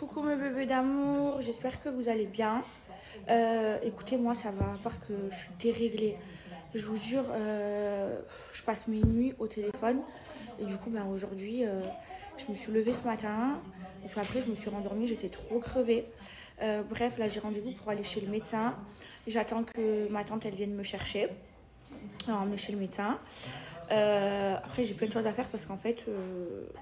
Coucou mes bébés d'amour, j'espère que vous allez bien. Écoutez, moi ça va, à part que je suis déréglée. Je vous jure, je passe mes nuits au téléphone. Et du coup, aujourd'hui, je me suis levée ce matin. Et puis après, je me suis rendormie, j'étais trop crevée. Bref, là j'ai rendez-vous pour aller chez le médecin. J'attends que ma tante elle vienne me chercher. Alors, on est chez le médecin. Après, j'ai plein de choses à faire parce qu'en fait,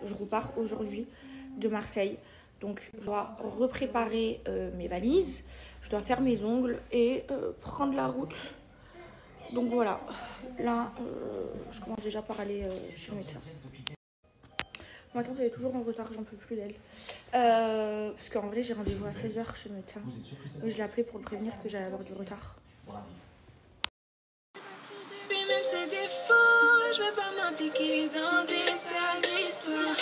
je repars aujourd'hui de Marseille. Donc, je dois repréparer mes valises, je dois faire mes ongles et prendre la route. Donc voilà, là, je commence déjà par aller chez le médecin. Ma tante, elle est toujours en retard, j'en peux plus d'elle. Parce qu'en vrai, j'ai rendez-vous à 16h chez le médecin. Mais je l'ai appelé pour le prévenir que j'allais avoir du retard. Je vais pas m'impliquer dans des sales histoires.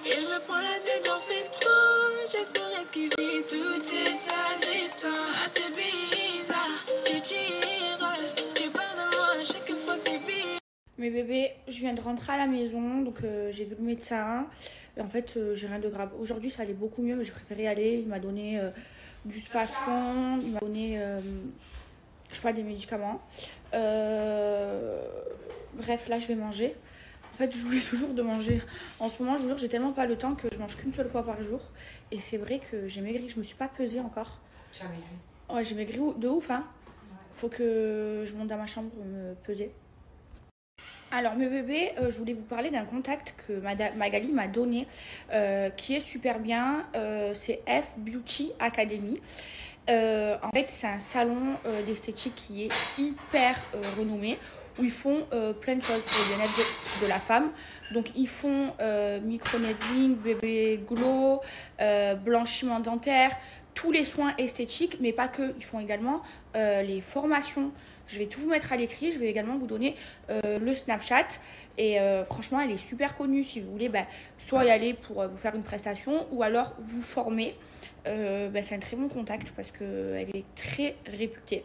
Et je me prends la tête, j'en fais trop. J'espère esquiver toutes ces sales histoires. Ah, c'est bizarre, tu tires, tu parles de moi, chaque fois c'est bizarre. Mes bébés, je viens de rentrer à la maison, donc j'ai vu le médecin. Et en fait, j'ai rien de grave. Aujourd'hui, ça allait beaucoup mieux, mais j'ai préféré y aller. Il m'a donné du Spasfon, il m'a donné, je sais pas, des médicaments. Bref, là, je vais manger. En fait, j'oublie toujours de manger. En ce moment, je vous jure, j'ai tellement pas le temps que je mange qu'une seule fois par jour. Et c'est vrai que j'ai maigri. Je me suis pas pesée encore. Tu as maigri? Ouais, j'ai maigri de ouf, hein. Faut que je monte dans ma chambre pour me peser. Alors, mes bébés, je voulais vous parler d'un contact que Magali m'a donné, qui est super bien. C'est F Beauty Academy. En fait, c'est un salon d'esthétique qui est hyper renommé, où ils font plein de choses pour le bien-être de la femme. Donc, ils font micro-needling, bébé glow, blanchiment dentaire, tous les soins esthétiques, mais pas que. Ils font également les formations. Je vais tout vous mettre à l'écrit. Je vais également vous donner le Snapchat. Et franchement, elle est super connue. Si vous voulez, soit y aller pour vous faire une prestation ou alors vous former. C'est un très bon contact parce qu'elle est très réputée.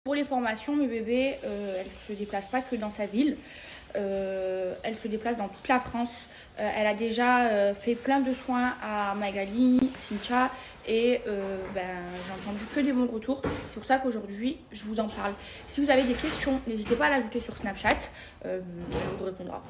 Pour les formations, mes bébés, elle ne se déplace pas que dans sa ville. Elle se déplace dans toute la France. Elle a déjà fait plein de soins à Magali, Cynthia et j'ai entendu que des bons retours. C'est pour ça qu'aujourd'hui, je vous en parle. Si vous avez des questions, n'hésitez pas à l'ajouter sur Snapchat. Elle vous répondra.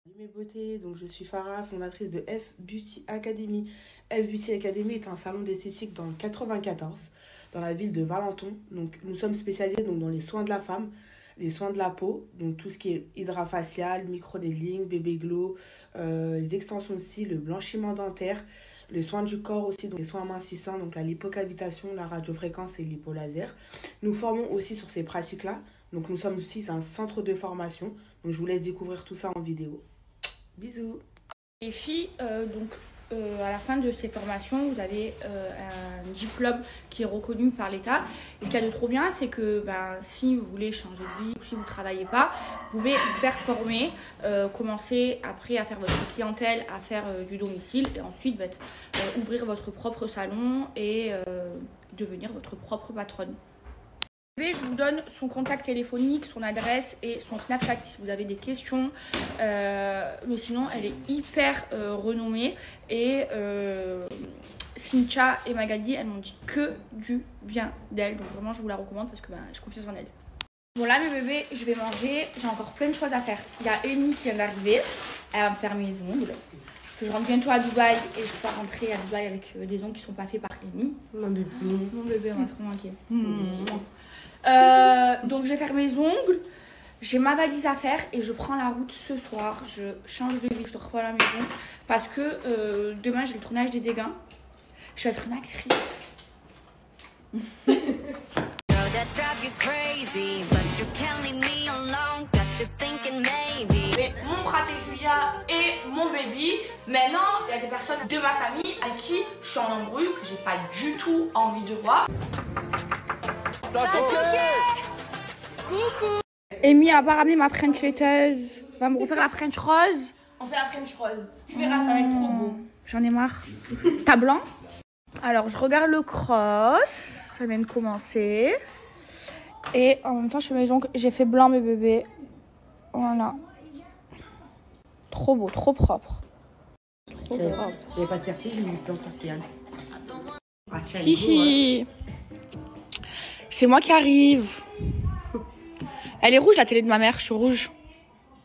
Salut mes beautés, donc je suis Farah, fondatrice de F Beauty Academy. F Beauty Academy est un salon d'esthétique dans le 94, dans la ville de Valenton. Donc nous sommes spécialisés dans les soins de la femme, les soins de la peau, donc tout ce qui est hydrafacial, micro-needling, bébé glow, les extensions de cils, le blanchiment dentaire, les soins du corps aussi, donc les soins amincissants, donc la lipocavitation, la radiofréquence et l'hypolaser. Nous formons aussi sur ces pratiques-là. Donc nous sommes aussi un centre de formation. Donc je vous laisse découvrir tout ça en vidéo. Bisous. Les filles, à la fin de ces formations, vous avez un diplôme qui est reconnu par l'État. Et ce qu'il y a de trop bien, c'est que si vous voulez changer de vie ou si vous ne travaillez pas, vous pouvez vous faire former, commencer après à faire votre clientèle, à faire du domicile et ensuite ouvrir votre propre salon et devenir votre propre patronne. Je vous donne son contact téléphonique, son adresse et son Snapchat si vous avez des questions. Mais sinon, elle est hyper renommée. Et Cynthia et Magali, elles m'ont dit que du bien d'elle. Donc vraiment, je vous la recommande parce que j'ai confiance en elle. Bon là, mes bébés, je vais manger. J'ai encore plein de choses à faire. Il y a Amy qui vient d'arriver. Elle va me faire mes ongles. Parce que je rentre bientôt à Dubaï et je ne peux pas rentrer à Dubaï avec des ongles qui ne sont pas faits par Amy. Mon bébé m'a trop manqué. Donc je vais faire mes ongles, j'ai ma valise à faire et je prends la route ce soir. Je change de vie, je dors pas à la maison parce que demain j'ai le tournage des dégâts. Je vais être une actrice. Mais mon fraté Julia et mon baby, maintenant il y a des personnes de ma famille avec qui je suis en embrouille que j'ai pas du tout envie de voir. Coucou. Amy a pas ramené ma French laiteuse. Va me refaire la French rose. On fait la French rose. Tu verras, ça va être trop beau. J'en ai marre. T'as blanc? Alors, je regarde le cross. Ça vient de commencer. Et en même temps, je fais mes ongles. J'ai fait blanc, mes bébés. Voilà. Trop beau, trop propre. trop grave. Il n'y avait pas de persil, j'ai une distance partielle. Hihi. C'est moi qui arrive. Elle est rouge la télé de ma mère, je suis rouge.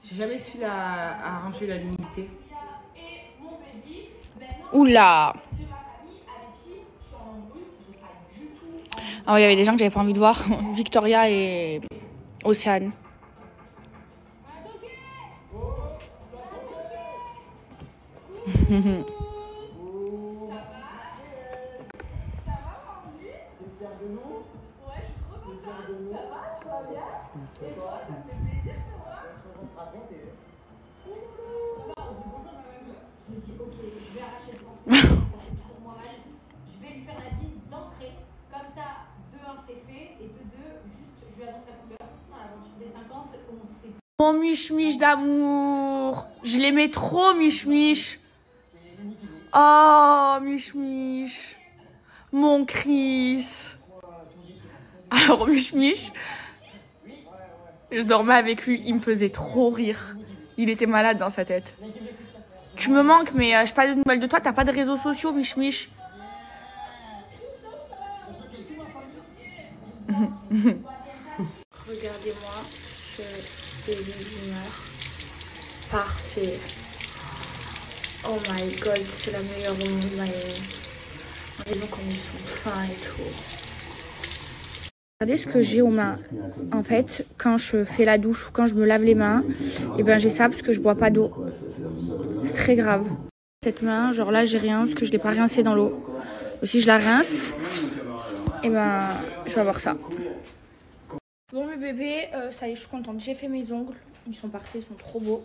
J'ai jamais su arranger la luminosité. Oula. Ah ouais, il y avait des gens que j'avais pas envie de voir. Victoria et Océane. Mon miche-miche d'amour. Je l'aimais trop, miche-miche. Oh, miche-miche. Mon Chris. Alors, miche-miche, je dormais avec lui. Il me faisait trop rire. Il était malade dans sa tête. Tu me manques, mais je n'ai pas de nouvelles de toi. T'as pas de réseaux sociaux, miche-miche. Regardez-moi ce légumes. Parfait. Oh my god, c'est la meilleure au monde, regardez comme ils sont fins et tout. Regardez ce que j'ai aux mains. En fait, quand je fais la douche ou quand je me lave les mains, et ben j'ai ça parce que je bois pas d'eau. C'est très grave. Cette main, genre là j'ai rien parce que je l'ai pas rincée dans l'eau. Si je la rince, et ben je vais avoir ça. Bon mes bébés, ça y est, je suis contente. J'ai fait mes ongles. Ils sont parfaits, ils sont trop beaux.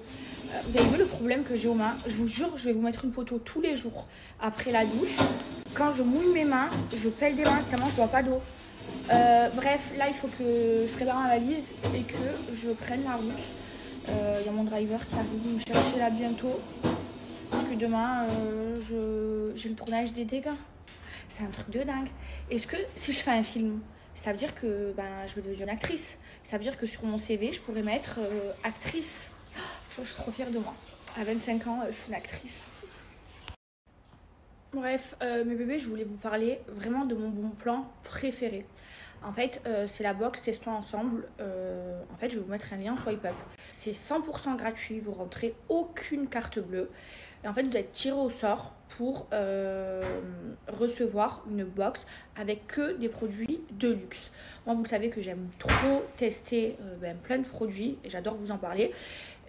Vous avez vu le problème que j'ai aux mains? Je vous jure, je vais vous mettre une photo tous les jours après la douche. Quand je mouille mes mains, je pèle des mains tellement je bois pas d'eau. Bref, là il faut que je prépare ma valise et que je prenne la route. Il y a mon driver qui arrive me chercher là bientôt. Parce que demain, j'ai le tournage des dégâts. C'est un truc de dingue. Est-ce que si je fais un film, ça veut dire que je vais devenir une actrice? Ça veut dire que sur mon CV, je pourrais mettre actrice. Je suis trop fière de moi. À 25 ans, je suis une actrice. Bref, mes bébés, je voulais vous parler vraiment de mon bon plan préféré. En fait, c'est la box Testons ensemble. En fait, je vais vous mettre un lien en swipe up. C'est 100% gratuit. Vous rentrez aucune carte bleue. Et en fait, vous êtes tiré au sort pour recevoir une box avec que des produits de luxe. Moi, vous le savez que j'aime trop tester plein de produits et j'adore vous en parler.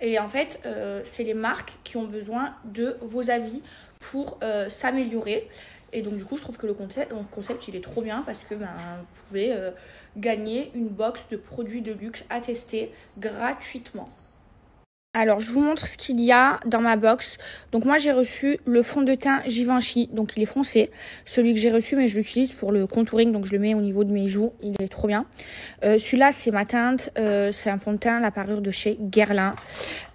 Et en fait, c'est les marques qui ont besoin de vos avis pour s'améliorer. Et donc, du coup, je trouve que le concept, il est trop bien parce que vous pouvez gagner une box de produits de luxe à tester gratuitement. Alors, je vous montre ce qu'il y a dans ma box. Donc, moi, j'ai reçu le fond de teint Givenchy. Donc, il est foncé. Celui que j'ai reçu, mais je l'utilise pour le contouring. Donc, je le mets au niveau de mes joues. Il est trop bien. Celui-là, c'est ma teinte. C'est un fond de teint, la parure de chez Guerlain.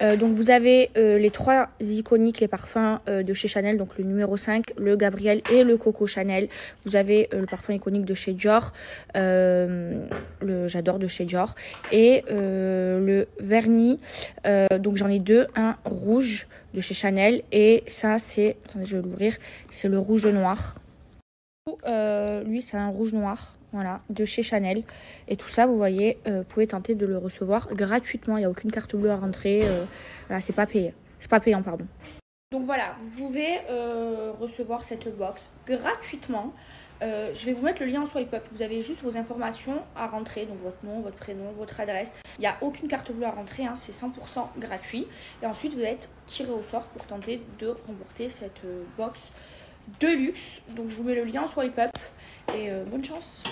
Donc, vous avez les trois iconiques, les parfums de chez Chanel. Donc, le numéro 5, le Gabriel et le Coco Chanel. Vous avez le parfum iconique de chez Dior. J'adore de chez Dior. Et le vernis. Donc j'en ai deux, un rouge de chez Chanel et ça c'est, attendez je vais l'ouvrir, c'est le rouge noir. Lui c'est un rouge noir, voilà, de chez Chanel. Et tout ça vous voyez, vous pouvez tenter de le recevoir gratuitement, il n'y a aucune carte bleue à rentrer, voilà, c'est pas payé, c'est pas payant pardon. Donc voilà, vous pouvez recevoir cette box gratuitement. Je vais vous mettre le lien en swipe up. Vous avez juste vos informations à rentrer, donc votre nom, votre prénom, votre adresse. Il n'y a aucune carte bleue à rentrer, hein, c'est 100% gratuit. Et ensuite, vous êtes tiré au sort pour tenter de remporter cette box de luxe. Donc, je vous mets le lien en swipe up et bonne chance.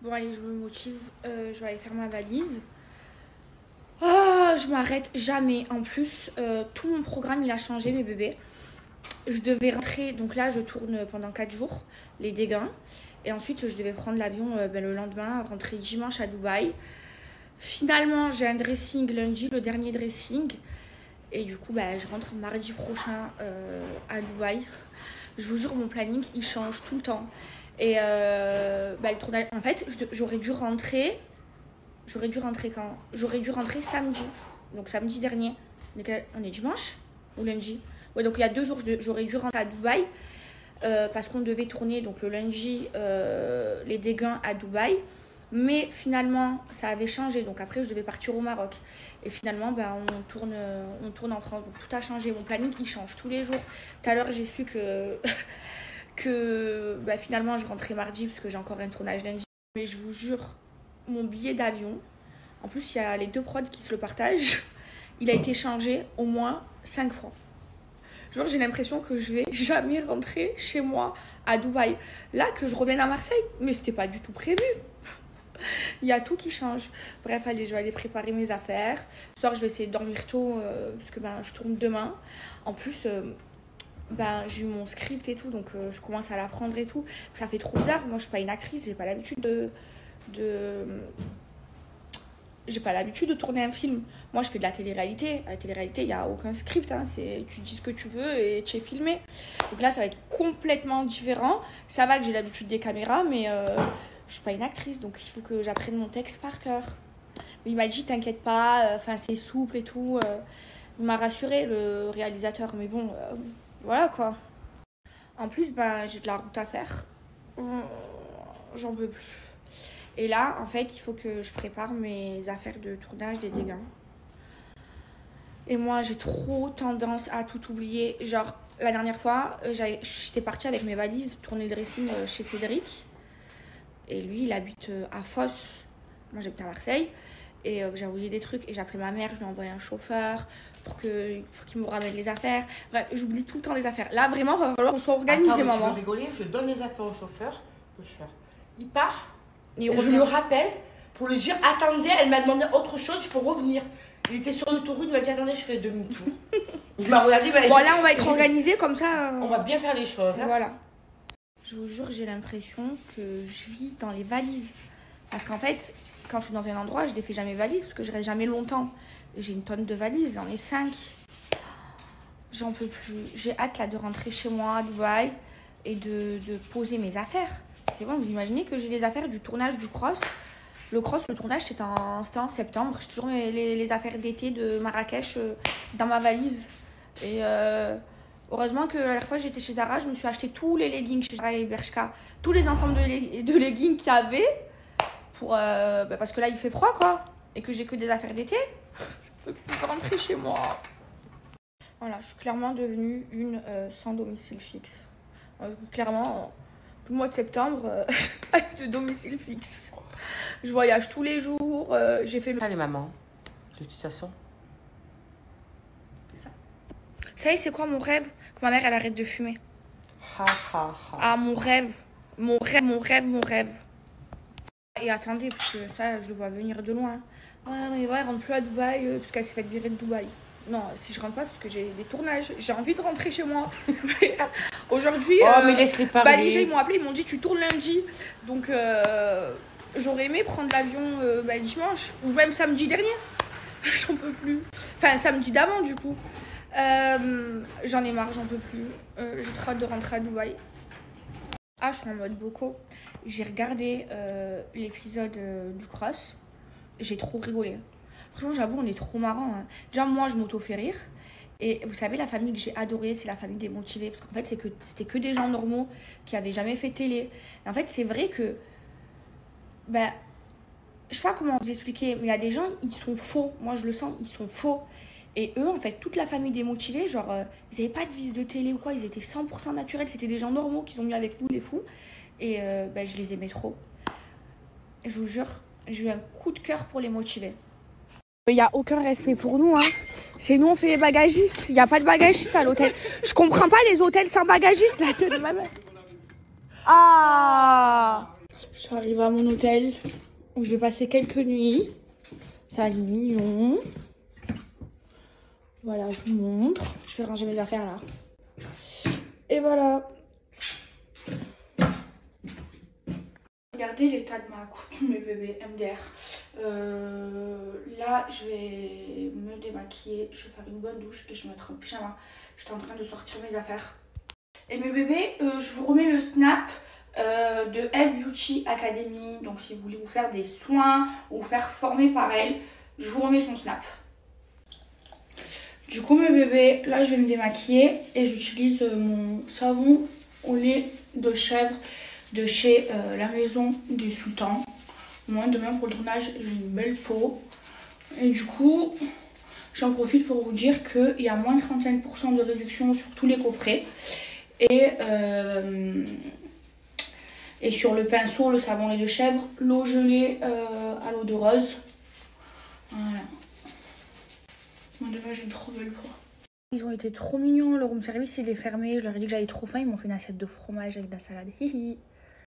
Bon, allez, je me motive. Je vais aller faire ma valise. Oh, je m'arrête jamais. En plus, tout mon programme, il a changé, mes bébés. Je devais rentrer, donc là je tourne pendant 4 jours, les dégâts. Et ensuite je devais prendre l'avion le lendemain, rentrer dimanche à Dubaï. Finalement j'ai un dressing lundi, le dernier dressing. Et du coup je rentre mardi prochain à Dubaï. Je vous jure mon planning il change tout le temps. Et le tournage, en fait j'aurais dû rentrer quand? J'aurais dû rentrer samedi. Donc samedi dernier. On est dimanche ou lundi? Ouais, donc il y a 2 jours, j'aurais dû rentrer à Dubaï parce qu'on devait tourner donc le lundi les dégains à Dubaï. Mais finalement, ça avait changé. Donc après, je devais partir au Maroc. Et finalement, ben, on tourne en France. Donc tout a changé. Mon planning, il change tous les jours. Tout à l'heure, j'ai su que ben, finalement, je rentrais mardi parce que j'ai encore un tournage lundi. Mais je vous jure, mon billet d'avion, en plus, il y a les 2 prods qui se le partagent. Il a été changé au moins 5 fois. Genre, j'ai l'impression que je vais jamais rentrer chez moi à Dubaï. Là, que je revienne à Marseille, mais c'était pas du tout prévu. Il y a tout qui change. Bref, allez, je vais aller préparer mes affaires. Ce soir, je vais essayer de dormir tôt parce que ben, je tourne demain. En plus, ben, j'ai eu mon script et tout, donc je commence à l'apprendre et tout. Ça fait trop bizarre. Moi, je suis pas une actrice, j'ai pas l'habitude j'ai pas l'habitude de tourner un film. Moi, je fais de la télé-réalité. À la télé-réalité, il n'y a aucun script. Hein. Tu dis ce que tu veux et tu es filmé. Donc là, ça va être complètement différent. Ça va que j'ai l'habitude des caméras, mais je suis pas une actrice. Donc il faut que j'apprenne mon texte par cœur. Mais il m'a dit, t'inquiète pas, c'est souple et tout. Il m'a rassuré, le réalisateur. Mais bon, voilà quoi. En plus, ben, j'ai de la route à faire. J'en peux plus. Et là, en fait, il faut que je prépare mes affaires de tournage des dégâts. Et moi, j'ai trop tendance à tout oublier. Genre, la dernière fois, j'étais partie avec mes valises tourner le dressing chez Cédric. Et lui, il habite à Fos. Moi, j'habite à Marseille. Et j'ai oublié des trucs. Et j'ai appelé ma mère, je lui ai envoyé un chauffeur pour qu'il me ramène les affaires. Bref, j'oublie tout le temps les affaires. Là, vraiment, il va falloir qu'on soit organisé, maman. Tu veux rigoler, je donne les affaires au chauffeur. Il part. Et je le rappelle pour lui dire attendez, elle m'a demandé autre chose, il faut revenir. Il était sur l'autoroute, il m'a dit attendez, je fais demi-tour. Il m'a regardé. Bon, là, on va être organisé comme ça. On va bien faire les choses. Hein. Voilà. Je vous jure, j'ai l'impression que je vis dans les valises. Parce qu'en fait, quand je suis dans un endroit, je défais jamais valises parce que je reste jamais longtemps. J'ai une tonne de valises, j'en ai 5. J'en peux plus. J'ai hâte là de rentrer chez moi à Dubaï et de poser mes affaires. C'est bon, vous imaginez que j'ai les affaires du tournage du cross. Le tournage, c'était en septembre. J'ai toujours les affaires d'été de Marrakech dans ma valise. Et heureusement que la dernière fois, j'étais chez Zara, je me suis acheté tous les leggings chez Zara et Bershka. Tous les ensembles de leggings qu'il y avait. Parce que là, il fait froid, quoi. Et que j'ai que des affaires d'été. Je peux plus rentrer chez moi. Voilà, je suis clairement devenue une sans domicile fixe. Clairement... Le mois de septembre, avec de domicile fixe. Je voyage tous les jours. J'ai fait le... Allez, maman. De toute façon. C'est ça. Vous savez, c'est quoi mon rêve? Que ma mère, elle arrête de fumer. Ah, mon rêve. Mon rêve. Et attendez, parce que ça, je le vois venir de loin. Ouais, mais ouais, elle rentre plus à Dubaï, parce qu'elle s'est fait virer de Dubaï. Non, si je rentre pas, c'est parce que j'ai des tournages. J'ai envie de rentrer chez moi. Aujourd'hui, mais laisse-les parler. déjà, ils m'ont appelé, ils m'ont dit tu tournes lundi. Donc, j'aurais aimé prendre l'avion dimanche ou même samedi dernier. J'en peux plus. Enfin, samedi d'avant, du coup. J'en ai marre, j'en peux plus. J'ai trop hâte de rentrer à Dubaï. Ah, je suis en mode boco. J'ai regardé l'épisode du cross. J'ai trop rigolé. Franchement, j'avoue, on est trop marrant. Hein. Déjà, moi, je m'auto-fais rire. Et vous savez, la famille que j'ai adorée, c'est la famille des motivés. Parce qu'en fait, c'était que des gens normaux qui avaient jamais fait télé. Et en fait, c'est vrai que... je sais pas comment vous expliquer, mais il y a des gens, ils sont faux. Moi, je le sens, ils sont faux. Et eux, en fait, toute la famille des motivés, genre, ils n'avaient pas de vis de télé ou quoi. Ils étaient 100% naturels. C'était des gens normaux qu'ils ont mis avec nous, les fous. Et je les aimais trop. Je vous jure, j'ai eu un coup de cœur pour les motivés. Il n'y a aucun respect pour nous, hein. C'est nous, on fait les bagagistes. Il n'y a pas de bagagistes à l'hôtel. Je comprends pas les hôtels sans bagagistes, la tête de ma mère. Ah! J'arrive à mon hôtel où je vais passer quelques nuits. Ça a l'air mignon. Voilà, je vous montre. Je vais ranger mes affaires là. Et voilà. Regardez l'état de ma coupe, mes bébés MDR. Là, je vais me démaquiller, je vais faire une bonne douche et je vais me mettre en pyjama. J'étais en train de sortir mes affaires. Et mes bébés, je vous remets le snap de F Beauty Academy. Donc si vous voulez vous faire des soins ou vous faire former par elle, je vous remets son snap. Du coup, mes bébés, là, je vais me démaquiller et j'utilise mon savon au lait de chèvre de chez la maison des sultans. Moi, demain, pour le tournage, j'ai une belle peau. Et du coup, j'en profite pour vous dire qu'il y a moins de 35% de réduction sur tous les coffrets. Et sur le pinceau, le savon lait de chèvre, l'eau gelée à l'eau de rose. Voilà. Moi, demain, j'ai une trop belle peau. Ils ont été trop mignons. Le room service, il est fermé. Je leur ai dit que j'avais trop faim. Ils m'ont fait une assiette de fromage avec de la salade. Hihi.